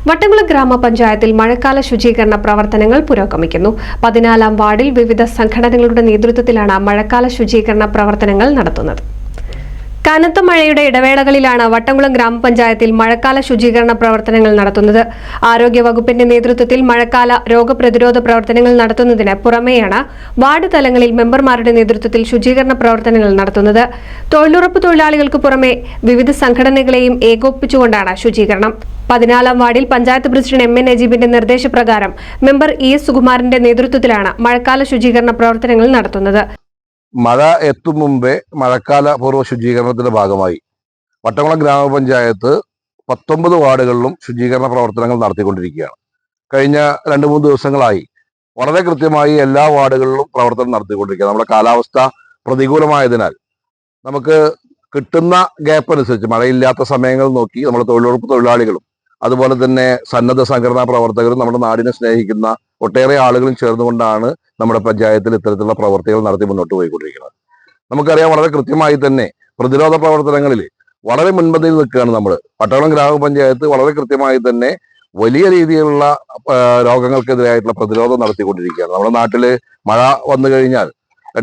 വട്ടംകുളം ഗ്രാമപഞ്ചായത്തിൽ മഴക്കാല ശുചീകരണ പ്രവർത്തനങ്ങൾ പുരോഗമിക്കുന്നു. 14-ാം വാർഡിൽ വിവിധ സംഘടനകളുടെ നേതൃത്വത്തിലാണ് മഴക്കാല ശുചീകരണ പ്രവർത്തനങ്ങൾ നടത്തുന്നത്. കനത്ത മഴയുടെ ഇടവേളകളിലാണ് വട്ടംകുളം ഗ്രാമപഞ്ചായത്തിൽ മഴക്കാല ശുചീകരണ പ്രവർത്തനങ്ങൾ നടത്തുന്നത്. ആരോഗ്യവകുപ്പിന്റെ നേതൃത്വത്തിൽ മഴക്കാല രോഗപ്രതിരോധ പ്രവർത്തനങ്ങൾ നടത്തുന്നതിന് പുറമെയാണ് വാർഡ് തലങ്ങളിൽ മെമ്പർമാരുടെ നേതൃത്വത്തിൽ ശുചീകരണ പ്രവർത്തനങ്ങൾ നടത്തുന്നത്. തൊഴിലുറപ്പ് തൊഴിലാളികൾക്ക് പുറമെ വിവിധ സംഘടനകളെയും ഏകോപിപ്പിച്ചുകൊണ്ടാണ് ശുചീകരണം. 14-ാം വാർഡിൽ പഞ്ചായത്ത് പ്രസിഡന്റ് എം. എ. നജീബിന്റെ നിർദ്ദേശപ്രകാരം മെമ്പർ ഇ. എസ്. സുകുമാരന്റെ നേതൃത്വത്തിലാണ് മഴക്കാല ശുചീകരണ പ്രവർത്തനങ്ങൾ നടത്തുന്നത്. മഴ എത്തും മുമ്പേ മഴക്കാല പൂർവ്വ ശുചീകരണത്തിന്റെ ഭാഗമായി വട്ടംകുളം ഗ്രാമപഞ്ചായത്ത് 19 വാർഡുകളിലും ശുചീകരണ പ്രവർത്തനങ്ങൾ നടത്തിക്കൊണ്ടിരിക്കുകയാണ്. കഴിഞ്ഞ 2-3 ദിവസങ്ങളായി വളരെ കൃത്യമായി എല്ലാ വാർഡുകളിലും പ്രവർത്തനം നടത്തിക്കൊണ്ടിരിക്കുക. നമ്മുടെ കാലാവസ്ഥ പ്രതികൂലമായതിനാൽ നമുക്ക് കിട്ടുന്ന ഗ്യാപ്പ് അനുസരിച്ച് മഴയില്ലാത്ത സമയങ്ങൾ നോക്കി നമ്മുടെ തൊഴിലുറപ്പ് തൊഴിലാളികളും അതുപോലെ തന്നെ സന്നദ്ധ സംഘടനാ പ്രവർത്തകരും നമ്മുടെ നാടിനെ സ്നേഹിക്കുന്ന ഒട്ടേറെ ആളുകളും ചേർന്നുകൊണ്ടാണ് നമ്മുടെ പഞ്ചായത്തിൽ ഇത്തരത്തിലുള്ള പ്രവർത്തികൾ നടത്തി മുന്നോട്ട് പോയിക്കൊണ്ടിരിക്കുന്നത്. നമുക്കറിയാം, വളരെ കൃത്യമായി തന്നെ പ്രതിരോധ പ്രവർത്തനങ്ങളിൽ വളരെ മുൻപന്തിയിൽ നിൽക്കുകയാണ് നമ്മൾ. വട്ടംകുളം ഗ്രാമപഞ്ചായത്ത് വളരെ കൃത്യമായി തന്നെ വലിയ രീതിയിലുള്ള രോഗങ്ങൾക്കെതിരായിട്ടുള്ള പ്രതിരോധം നടത്തിക്കൊണ്ടിരിക്കുകയാണ്. നമ്മുടെ നാട്ടില് മഴ വന്നു കഴിഞ്ഞാൽ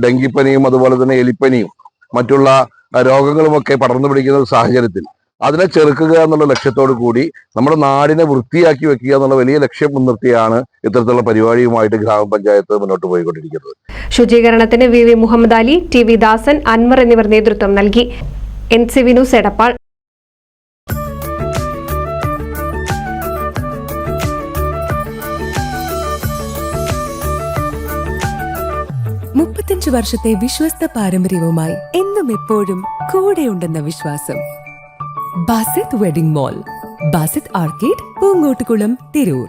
ഡെങ്കിപ്പനിയും അതുപോലെ തന്നെ എലിപ്പനിയും മറ്റുള്ള രോഗങ്ങളുമൊക്കെ പടർന്നു പിടിക്കുന്ന ഒരു സാഹചര്യത്തിൽ അതിനെ ചെറുക്കുക എന്നുള്ള ലക്ഷ്യത്തോടു കൂടി നമ്മുടെ നാടിനെ വൃത്തിയാക്കി വെക്കുക എന്നുള്ള വലിയ ലക്ഷ്യം മുൻനിർത്തിയാണ് ഇത്തരത്തിലുള്ള പരിപാടിയുമായിട്ട് ഗ്രാമപഞ്ചായത്ത് മുന്നോട്ട് പോയിക്കൊണ്ടിരിക്കുന്നത്. ശുചീകരണത്തിന് V. Muhammad Ali, T. V. Dasan, Anwar എന്നിവർ നേതൃത്വം നൽകി. NC വിനൂസ് എടപ്പാൾ. വർഷത്തെ വിശ്വസ്ത പാരമ്പര്യവുമായി എന്നും എപ്പോഴും കൂടെയുണ്ടെന്ന വിശ്വാസം. Basith wedding mall, Basith arcade, Poongottukulam, Tirur.